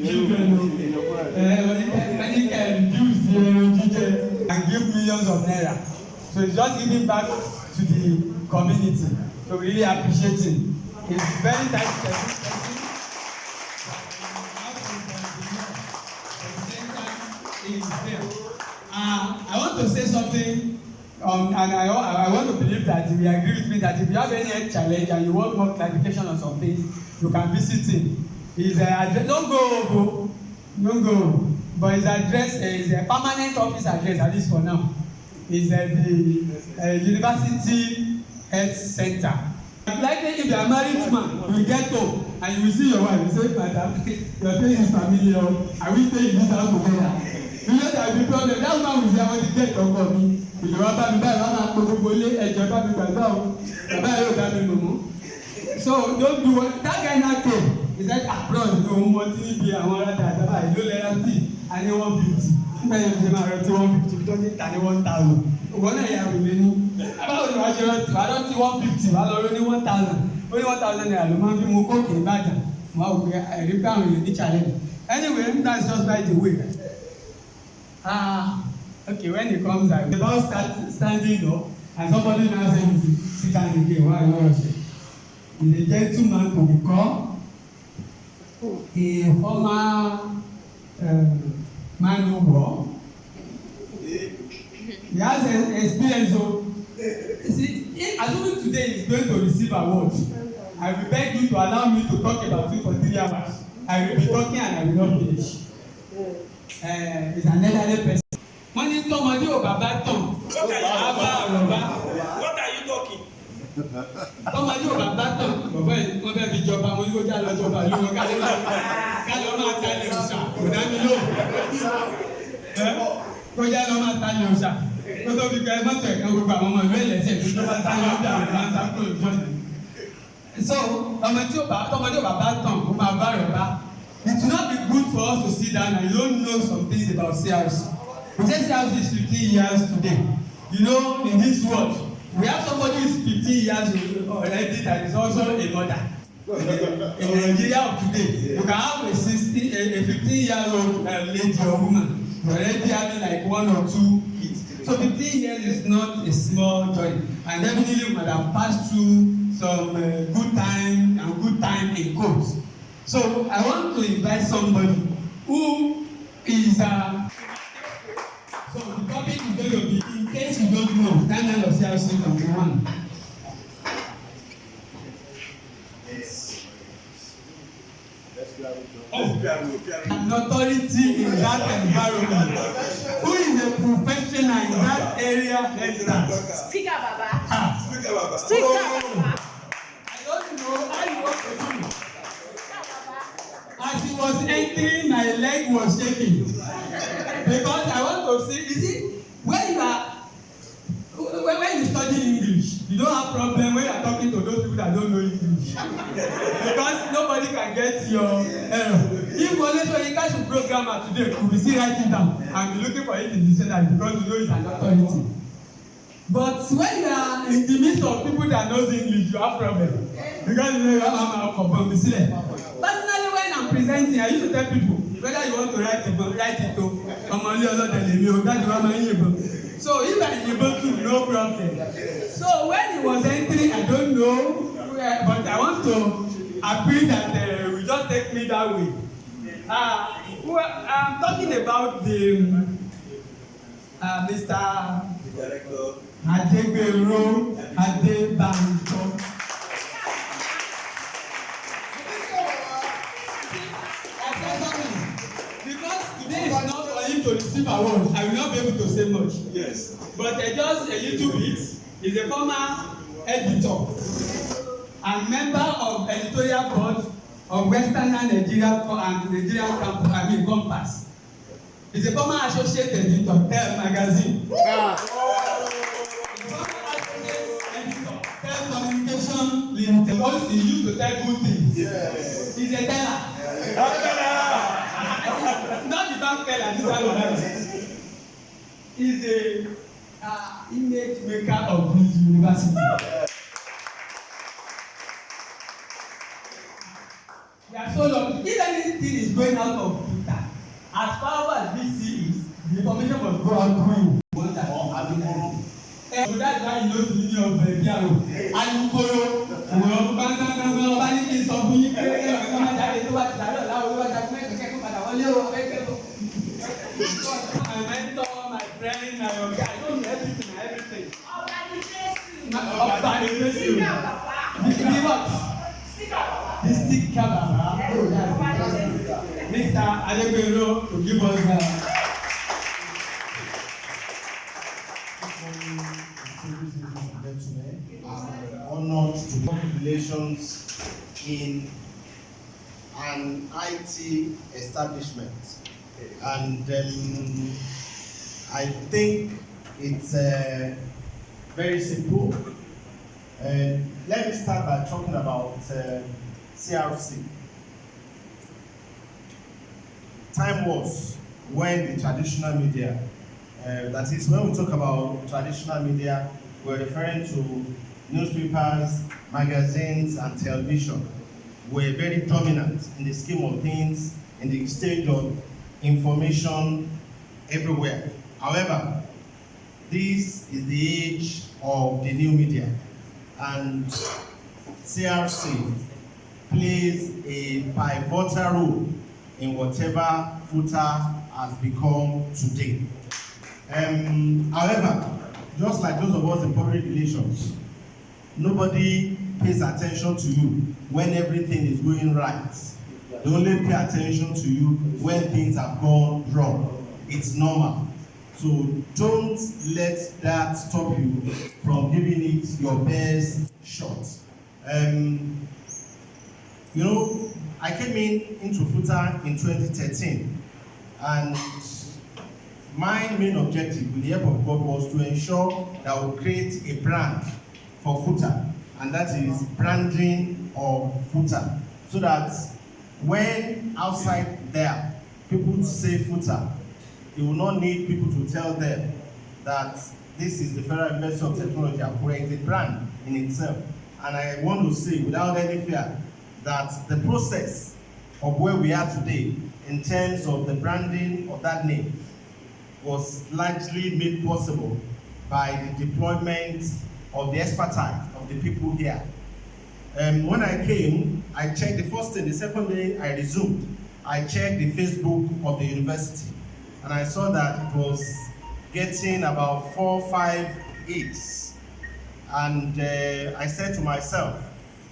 children. When you can use the and give millions of naira. So it's just giving back to the community. So we really appreciate it. It's very nice. I want to say something, and I want to believe that you agree with me that if you have any health challenge and you want more clarification on some things, you can visit him. His address, don't go, but his address is a permanent office address, at least for now. Is the University Health Center. Likely, if you are married man, you get home and you will see your wife. You say, "Madam, your place is familiar. I will stay in this house together." You know that will be problem. That man will say, "I want to get your money." If you want to buy, I want to go to so don't do what that guy now came. He said, "Abroad, no money be. I want that. You let them see. I need 150. I need 150. Don't need 1,000. One year we need. About the majority, I don't see 150. I only 1,000. Only 1,000 naira. The man be more cooking bad. Wow, I repair the challenge. Anyway, that's just by the way. Okay, when he comes out, the boss start standing up, and somebody now says, "Sit down again." Why you want to say? He's a gentleman to become a former man who war. He has an experience. So, see, assuming today he's going to receive award, I will beg you to allow me to talk about it for 3 hours. I will be talking and I will not finish. He's an elderly person. Wọ́n ní tọ́mọdé ò bàbá tán, àbá àrọ̀bá. What are you talking? Tọ́mọdé ò bàbá tán, bàbá yìí wọ́n fẹ́ fi jọba, wọ́n ní kó já lọ jọba ló wọn kálọ́ máa ta ilé òòṣà, kò dá mi lò. Kó já lọ máa ta ilé òòṣà, kó tó fi kẹ́ mọ́tò ẹ̀kan gbogbo àwọn ọmọ ìlú ẹ̀lẹ́sẹ̀ tó bá ta ilé òòṣà rẹ̀ máa ń sá kúrò lójọ́. So, tọ́mọdé ò bàbá tán, ó máa bá rẹ̀ bá. It will not be good for us to sit down and you don't know some things about CRC. We say CRC is 15 years today. You know, in this world, we have somebody who is 15 years already that is also a mother. In Nigeria of today, you can have a 15-year-old lady or woman already having like 1 or 2 kids. So 15 years is not a small journey, and definitely we might have passed through some good time in quotes. So I want to invite somebody who is so the topic is going to be, in case you don't know, timeline of CRC number 1. An authority in that environment. Who is a professional in that area? Speaker Baba. Speaker Baba. I don't know how you want to do. As he was entering, my leg was shaking. Because I want to see, is it when you study English, you don't have problem when you are talking to those people that don't know English. Because nobody can get your error. If always when you catch a programmer today, you will see write it down and be looking for it in the dictionary because you know it's an authority. But when you are in the midst of people that knows English, you have problem. Because you know you have a personally, when I'm presenting, I used to tell people, whether you want to write it to that's the so if I'm able to, no problem. So when he was entering, I don't know, but I want to appeal that we just take me that way. I'm talking about the Mr. Adegbenro Obanijesu. Because today is not for him to receive award, I will not be able to say much. Yes. But just a little bit. He's a former editor and member of editorial board of Western Nigeria and Nigerian Compass. He's a former associate editor, Tel magazine. Communication limited. Because he used to tell good things. Yes. He's a teller. Not the bank teller, this one of he's a image maker of this university. He has so long. If anything is going out of Twitter, as far as BC is, the information must go out through you. So that's why you know the meaning of Biaro. Alukoro, ọba ní kí n sọ fún yín pé ẹ̀ka máa jáde tó bá ti dàrú ọ̀la olúwa jáde mẹ́rin kẹ́kọ̀ọ́ padà wọlé o ẹgbẹ́ o. My mentor, my friend, my oga, I know everything and everything. Obanijesu. The what? The sticker baba. Oh, that's Mr. Adegbenro to give us that. Honored to public relations in an IT establishment, and I think it's very simple. Let me start by talking about CRC. Time was when the traditional media, that is, when we talk about traditional media, we're referring to newspapers, magazines, and television, were very dominant in the scheme of things, in the exchange of information everywhere. However, this is the age of the new media, and CRC plays a pivotal role in whatever FUTA has become today. However, just like those of us in public relations, nobody pays attention to you when everything is going right. They only pay attention to you when things have gone wrong. It's normal. So don't let that stop you from giving it your best shot. You know, I came into FUTA in 2013, and my main objective with the help of God was to ensure that we create a brand for FUTA, and that is branding of FUTA, so that when outside there people say FUTA, they will not need people to tell them that this is the Federal University of Technology, Akure. It's a brand in itself. And I want to say without any fear that the process of where we are today in terms of the branding of that name was largely made possible by the deployment of the expertise of the people here. When I came, I checked the first day, the second day I resumed, I checked the Facebook of the university, and I saw that it was getting about 4 or 5 hits. And I said to myself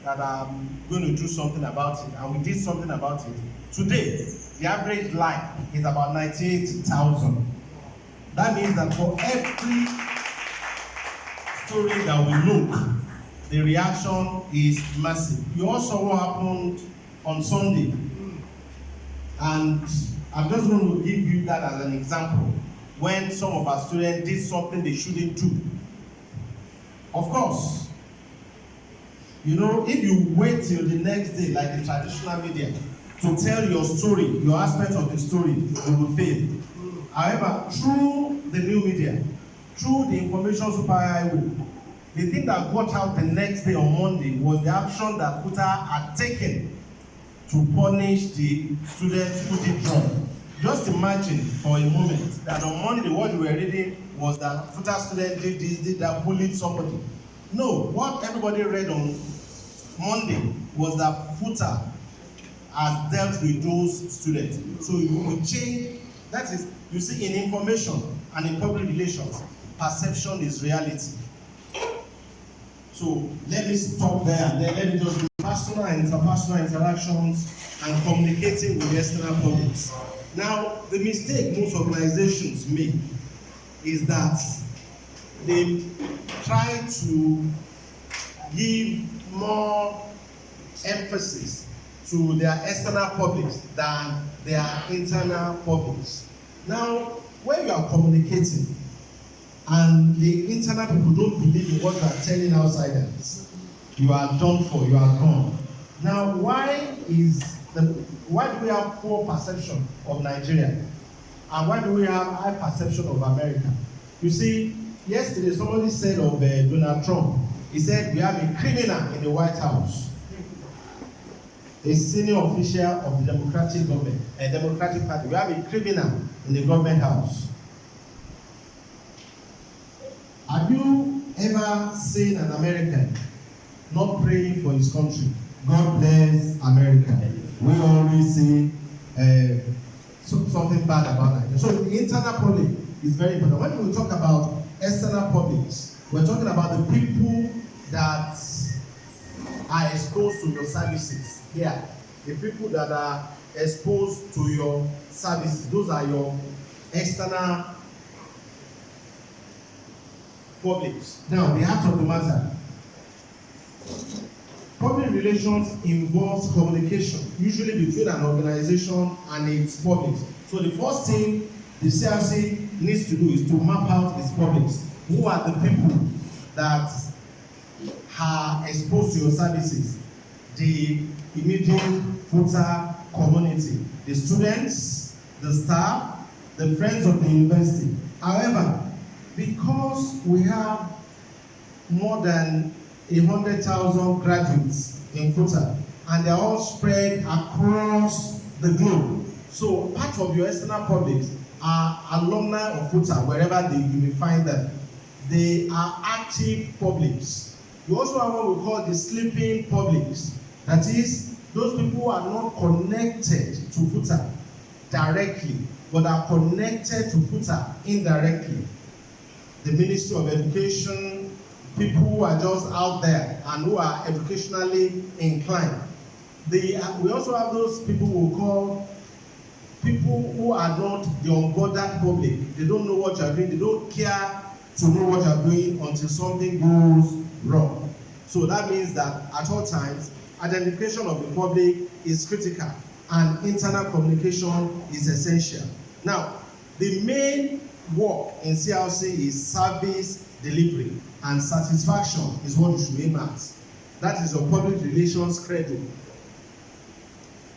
that I'm going to do something about it, and we did something about it. Today, the average like is about 98,000. That means that for every story that we look, the reaction is massive. You also saw what happened on Sunday, and I'm just going to give you that as an example. When some of our students did something they shouldn't do. Of course, you know, if you wait till the next day, like the traditional media, to tell your story, your aspect of the story, you will fail. However, through the new media, through the information superhighway, the thing that got out the next day on Monday was the action that FUTA had taken to punish the students who did wrong. Just imagine for a moment that on Monday what we were reading was that FUTA student did this, did that, bullied somebody. No, what everybody read on Monday was that FUTA has dealt with those students. So you will change, that is, you see, in information and in public relations, perception is reality. So let me stop there and then let me just do personal and interpersonal interactions and communicating with the external publics. Now, the mistake most organizations make is that they try to give more emphasis to their external publics than their internal publics. Now, when you are communicating and the internal people don't believe in what you are telling outsiders, you are done for, you are gone. Now, why do we have poor perception of Nigeria? And why do we have high perception of America? You see, yesterday somebody said of Donald Trump, he said we have a criminal in the White House. a senior official of the Democratic government, a Democratic Party. We have a criminal in the government house. Have you ever seen an American not praying for his country? God bless America. We always say something bad about Nigeria. So the internal public is very important. When we talk about external publics, we're talking about the people that are exposed to your services here. The people that are exposed to your services, those are your external publics. Now, the heart of the matter. Public relations involves communication, usually between an organization and its public. So the first thing the CRC needs to do is to map out its publics. Who are the people that are exposed to your services? The immediate FUTA community, the students, the staff, the friends of the university. However, because we have more than 100,000 graduates in FUTA, and they're all spread across the globe. So part of your external public are alumni of FUTA, wherever you may find them. They are active publics. You also have what we call the sleeping publics. That is, those people who are not connected to FUTA directly, but are connected to FUTA indirectly. The Ministry of Education, people who are just out there and who are educationally inclined. We also have those people who call people who are not the unbothered public. They don't know what you are doing. They don't care to know what you are doing until something goes wrong. So that means that at all times, identification of the public is critical and internal communication is essential. Now, the main work in CRC is service delivery, and satisfaction is what you should aim at. That is your public relations credo.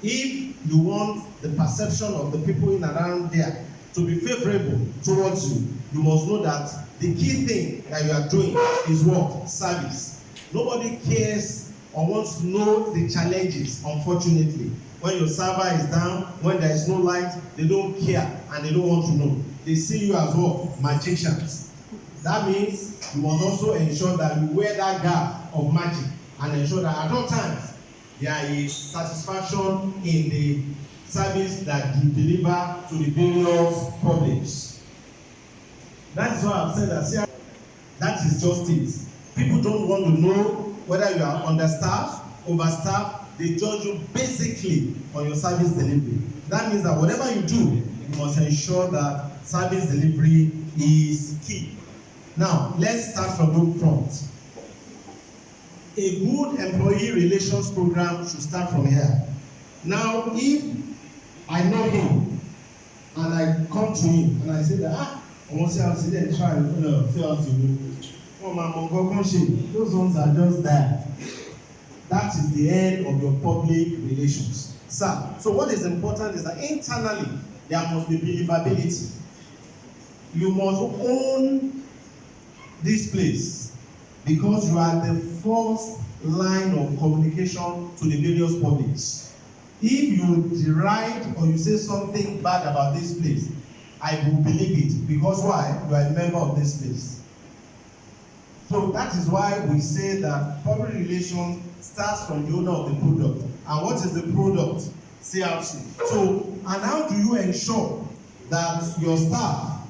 If you want the perception of the people in and around there to be favorable towards you, you must know that the key thing that you are doing is what? Service. Nobody cares or wants to know the challenges, unfortunately. When your server is down, when there is no light, they don't care and they don't want to know. They see you as what? Magicians. That means you must also ensure that you wear that garb of magic and ensure that at all times there is satisfaction in the service that you deliver to the various publics. That is why I've said that that is just it. People don't want to know whether you are understaffed, overstaffed. They judge you basically on your service delivery. That means that whatever you do, you must ensure that service delivery is key. Now, let's start from the front. A good employee relations program should start from here. Now, if I know him and I come to him and I say that, I want to see how to try and see how to do. Oh, my mom, those ones are just there. That is the end of your public relations. Sir, so what is important is that internally there must be believability. You must own this place because you are the first line of communication to the various publics. If you deride or you say something bad about this place, I will believe it because why? You are a member of this place. So that is why we say that public relations starts from the owner of the product. And what is the product? CRC. So, and how do you ensure that your staff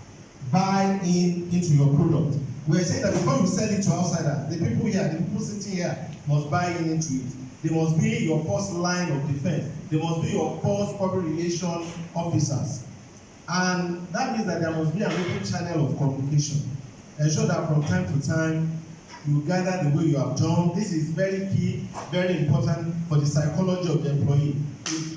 buy into your product? We're saying that before you sell it to outsiders, the people here, the people sitting here must buy into it. They must be your first line of defense. They must be your first public relations officers. And that means that there must be an open channel of communication. Ensure that from time to time, you gather the way you have done. This is very key, very important for the psychology of the employee. It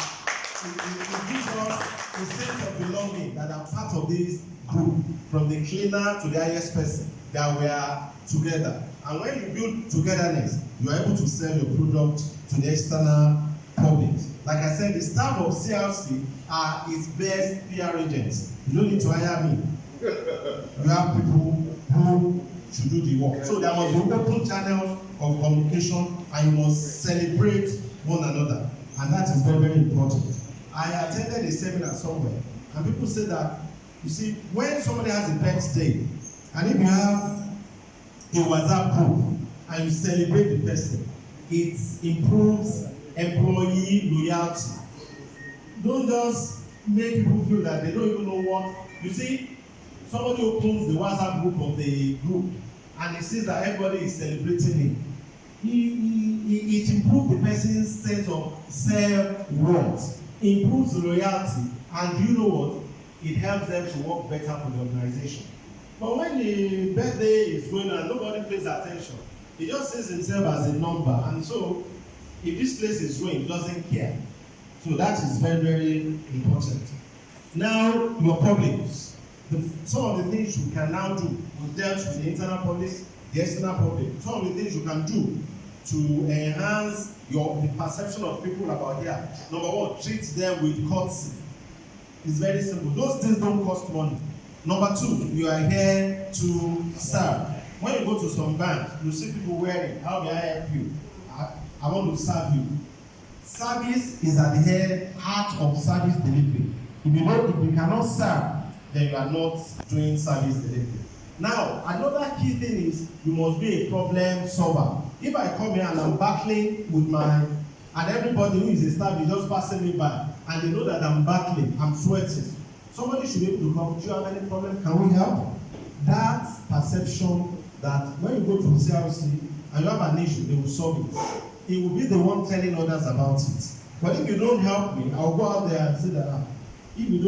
gives us a sense of belonging that are part of this group, from the cleaner to the highest person, that we are together. And when you build togetherness, you are able to sell your product to the external public. Like I said, the staff of CRC are its best PR agents. You don't need to hire me. You have people who should do the work. So there must be open channels of communication and you must celebrate one another. and that is very, very important. I attended a seminar somewhere, and people say that, you see, when somebody has a birthday, and if you have a WhatsApp group and you celebrate the person, it improves employee loyalty. Don't just make people feel that they don't even know what. You see, somebody opens the WhatsApp group of the group and he sees that everybody is celebrating it. It improves the person's sense of self-worth, improves loyalty, and do you know what? It helps them to work better for the organization. But when the birthday is going on, nobody pays attention. He just sees himself as a number, and so if this place is going, he doesn't care. So that is very, very important. Now, your problems. Some of the things you can now do. We've dealt with the internal public, the external public. Some of the things you can do to enhance the perception of people about here. Number one, treat them with courtesy. It's very simple. Those things don't cost money. Number two, you are here to serve. When you go to some bank, you see people wearing, how may I help you? I want to serve you. Service is at the heart of service delivery. If you cannot serve, then you are not doing service delivery. Now, another key thing is you must be a problem solver. If I come here and I'm battling with and everybody who is a staff is just passing me by, and they know that I'm battling, I'm sweating, somebody should be able to come. Do you have any problem? Can we help? That perception that when you go to CRC and you have an issue, they will solve it. He will be the one telling others about it. But if you don't help me, I'll go out there and say that if you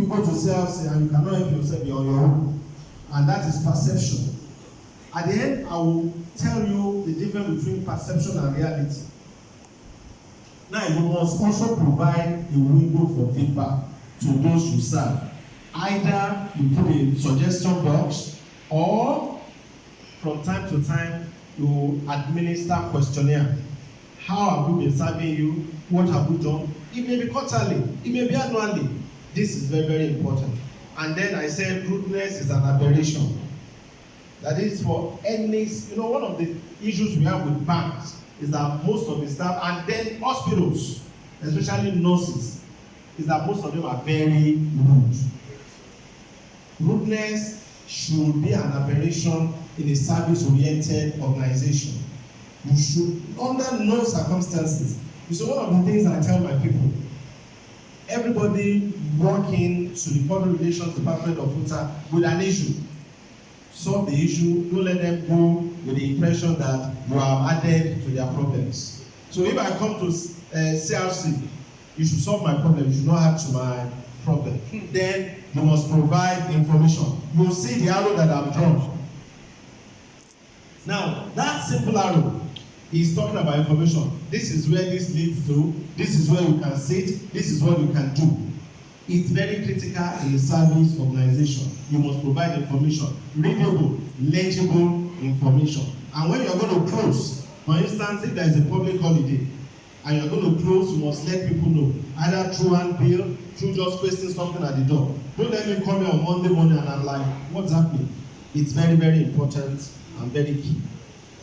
go to CRC and you cannot help yourself, you're on your own. And that is perception. At the end, I will tell you the difference between perception and reality. Now, you must also provide a window for feedback to those you serve. Either you put a suggestion box, or from time to time, you administer questionnaire. How have we been serving you? What have we done? It may be quarterly, it may be annually. This is very, very important. And then I said rudeness is an aberration. That is for any, one of the issues we have with banks is that most of the staff, and then hospitals, especially nurses, is that most of them are very rude. Rudeness should be an aberration in a service-oriented organization. You should, under no circumstances. You see, one of the things I tell my people, everybody working to the public relations department of FUTA with an issue, solve the issue. Don't let them go with the impression that you have added to their problems. So if I come to CRC, you should solve my problem, you should not add to my problem. Then you must provide information. You will see the arrow that I've drawn. Now, that simple arrow is talking about information. This is where this leads to, this is where you can sit, this is what you can do. It's very critical in a service organization. You must provide information, readable, legible information. And when you're going to close, for instance, if there is a public holiday and you're going to close, you must let people know, either through handbill, through just pasting something at the door. Don't let me come here on Monday morning and I'm like, what's happening? It's very, very important and very key.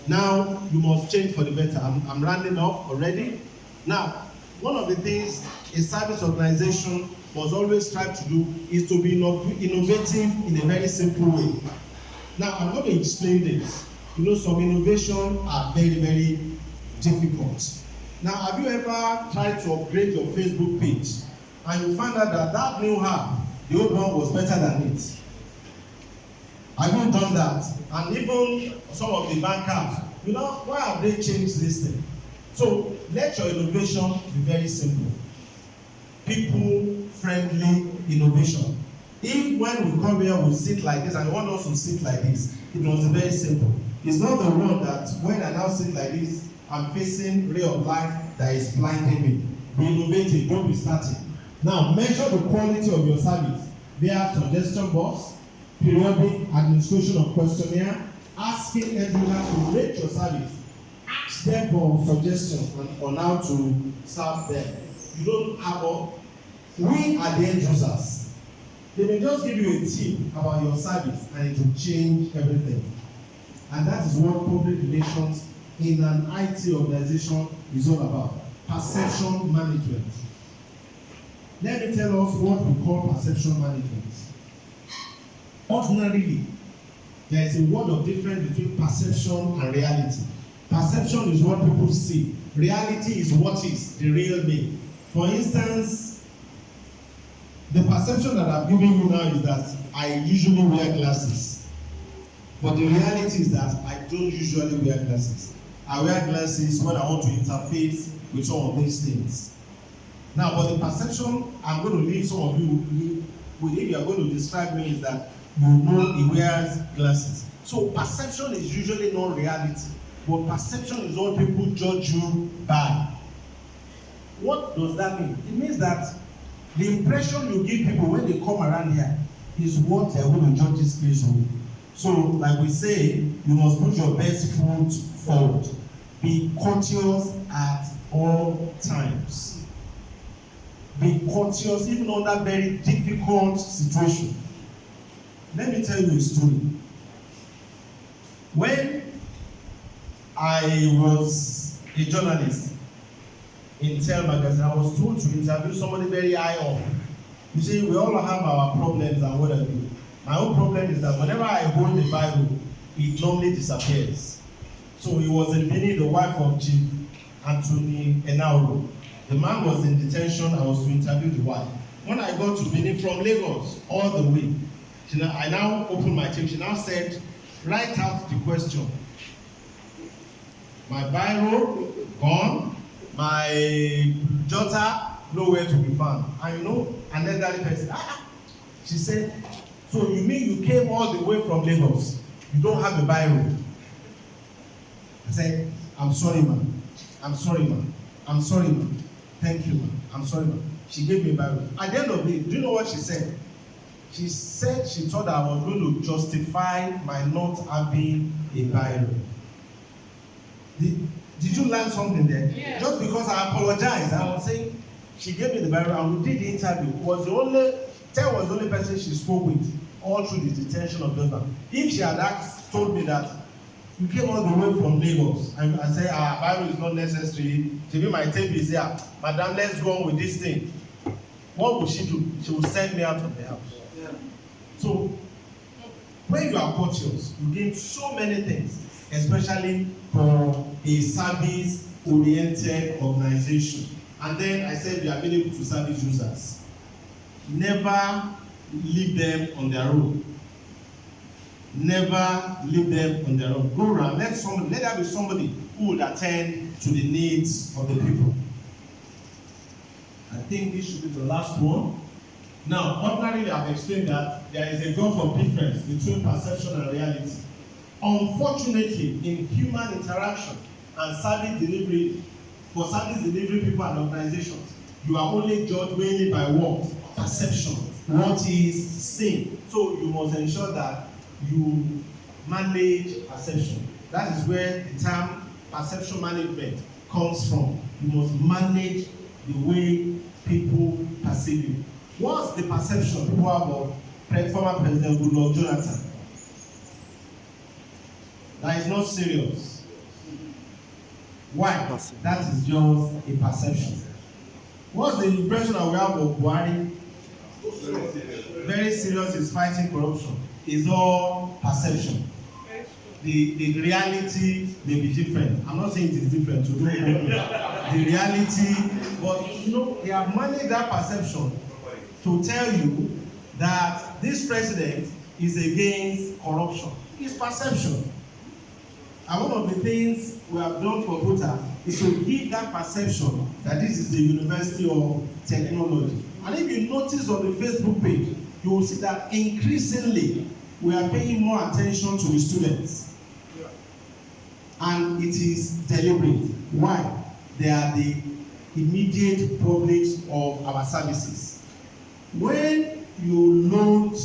Now, you must change for the better. I'm rounding off already. Now, one of the things a service organization must always strive to do is to be innovative in a very simple way. Now, I'm going to explain this. Some innovations are very, very difficult. Now, have you ever tried to upgrade your Facebook page and you find out that new app, the old one was better than it? Have you done that? And even some of the bank apps, why have they changed this thing? So let your innovation be very simple. People-friendly innovation. If when we come here we sit like this and you want us to sit like this, it must be very simple. It's not the one that when I now sit like this, I'm facing ray of light that is blinding me. Be innovative, don't be static. Now measure the quality of your service. There are suggestion box, periodic administration of questionnaire, asking everyone to rate your service. Ask them for suggestions on how to serve them. You don't have we are the end users. They may just give you a tip about your service and it will change everything. And that is what public relations in an IT organization is all about. perception management. Let me tell us what we call perception management. Ordinarily, there is a world of difference between perception and reality. Perception is what people see. Reality is what is the real me. For instance, the perception that I'm giving you now is that I usually wear glasses. But the reality is that I don't usually wear glasses. I wear glasses when I want to interface with some of these things. Now, but the perception I'm going to leave some of you with, if you are going to describe me, is that you know he wears glasses. So perception is usually not reality, but perception is what people judge you by. What does that mean? It means that the impression you give people when they come around here is what they are going to judge this place on. So, like we say, you must put your best foot forward. Be courteous at all times. Be courteous even under very difficult situation. Let me tell you a story. When I was a journalist in Tel Magazine, I was told to interview somebody very high up. You see, we all have our problems and whatever. My own problem is that whenever I hold the Bible, it normally disappears. So it was in Benin, the wife of Chief Anthony Enauro. The man was in detention. I was to interview the wife. When I got to Benin from Lagos all the way, I now opened my tape. She now said, write out the question. My Bible gone, my daughter nowhere to be found. And you know, an elderly person, she said, so you mean you came all the way from Lagos? You don't have a Bible? I said, I'm sorry, ma'am. I'm sorry, ma'am. I'm sorry, ma'am. Thank you, ma'am. I'm sorry, ma'am. She gave me a Bible. At the end of the day, do you know what she said? She said she thought I was going to justify my not having a Bible. Did you learn something there? Yeah. Just because I apologized, I was saying she gave me the Bible and we did the interview. Tel was the only person she spoke with all through the detention of Joshua. If she had told me that you came all the way from Lagos and I say our Bible is not necessary, maybe my tape is here, madam, let's go on with this thing. What would she do? She would send me out of the house. Yeah. So when you are courteous, you gain so many things, especially for a service-oriented organization. And then I said we are available to service users. Never leave them on their own. Never leave them on their own. Go around. Let there be somebody who would attend to the needs of the people. I think this should be the last one. Now, ordinarily, I've explained that there is a gulf of difference between perception and reality. Unfortunately, in human interaction and service delivery, for service delivery people and organizations, you are only judged mainly by what? Perception. What is seen. So you must ensure that you manage perception. That is where the term perception management comes from. You must manage the way people perceive you. What's the perception people have of former President Goodluck Jonathan? That is not serious. Why? That is just a perception. What's the impression that we have of Buhari? Very serious is fighting corruption. It's all perception. The reality may be different. I'm not saying it is different to the reality, but you know, they have managed that perception to tell you that this president is against corruption. It's perception. And one of the things we have done for Buta is to give that perception that this is the University of Technology. And if you notice on the Facebook page, you will see that increasingly we are paying more attention to the students. And it is deliberate. Why? They are the immediate public of our services. When you load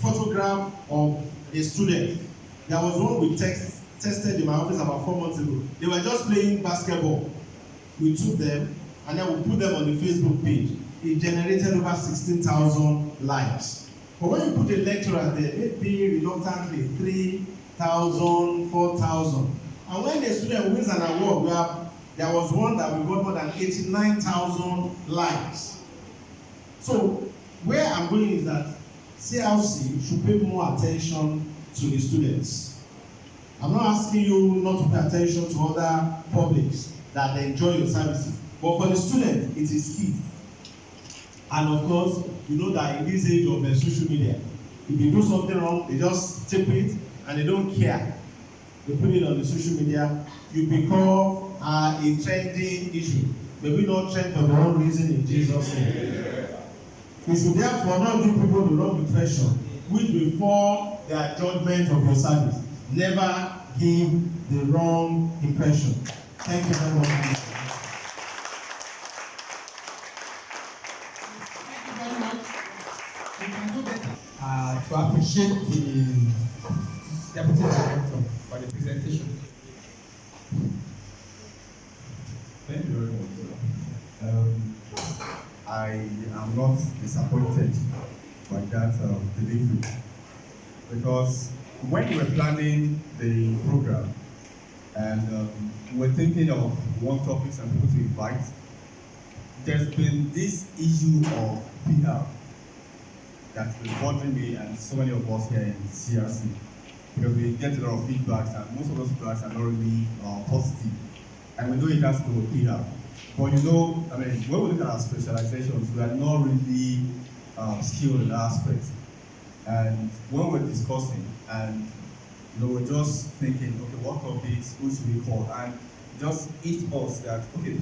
photograph of a student, there was one we tested in my office about 4 months ago. They were just playing basketball. We took them and then we put them on the Facebook page. It generated over 16,000 likes. But when you put a lecturer there, maybe reluctantly 3,000, 4,000. And when a student wins an award, There was one that we got more than 89,000 likes. So where I'm going is that CLC should pay more attention to the students. I'm not asking you not to pay attention to other publics that enjoy your services, but for the student, it is key. And of course, you know that in this age of social media, if you do something wrong, they just tip it and they don't care. They put it on the social media, you become a trending issue. Maybe not trend for the wrong reason in Jesus' name. You should therefore not give people the wrong impression, which will form their judgment of your service. Never give the wrong impression. Thank you very much. Thank you very much. We can do better. To appreciate the Deputy Director for the presentation. Thank you very much. I am not disappointed by that delivery, because when we were planning the program and we were thinking of what topics and people to invite, there's been this issue of PR that's been bothering me and so many of us here in CRC, because we get a lot of feedbacks and most of those feedbacks are not really positive, and we know it has to do with PR. But you know, I mean, when we look at our specializations, we are not really skilled in that aspect. And when we're discussing, and you know, we're just thinking, okay, what topics, who should we call? And just hit us that, okay, the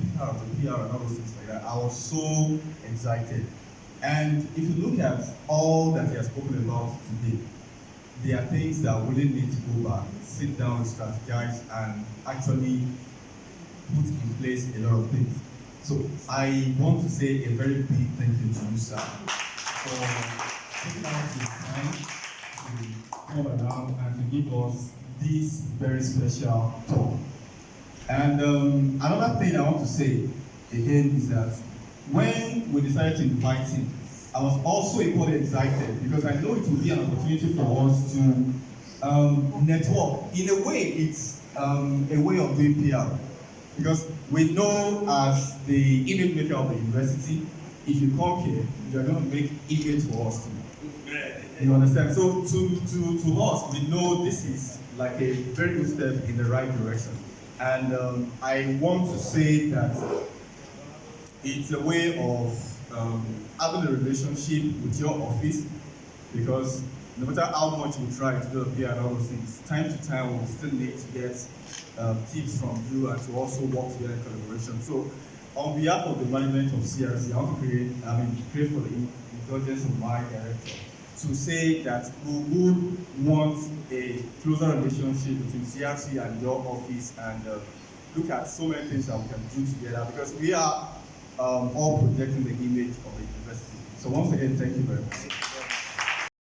PR and all those things like that. I was so excited. And if you look at all that he has spoken about today, there are things that we really need to go back, sit down, strategize, and actually put in place a lot of things. So I want to say a very big thank you to you, sir, for taking out the time to come around and to give us this very special talk. And another thing I want to say again is that when we decided to invite him, I was also equally excited because I know it will be an opportunity for us to network. In a way, it's a way of doing PR. Because we know as the image maker of the university, if you come here, you are going to make image for us too. You understand? So to us, we know this is like a very good step in the right direction. And I want to say that it's a way of having a relationship with your office, because no matter how much we try to do a PR and all those things, time to time we still need to get tips from you and to also work together in collaboration. So on behalf of the management of CRC, I want to pray for the indulgence of my director to say that we would want a closer relationship between CRC and your office and look at so many things that we can do together, because we are all projecting the image of the university. So once again, thank you very much.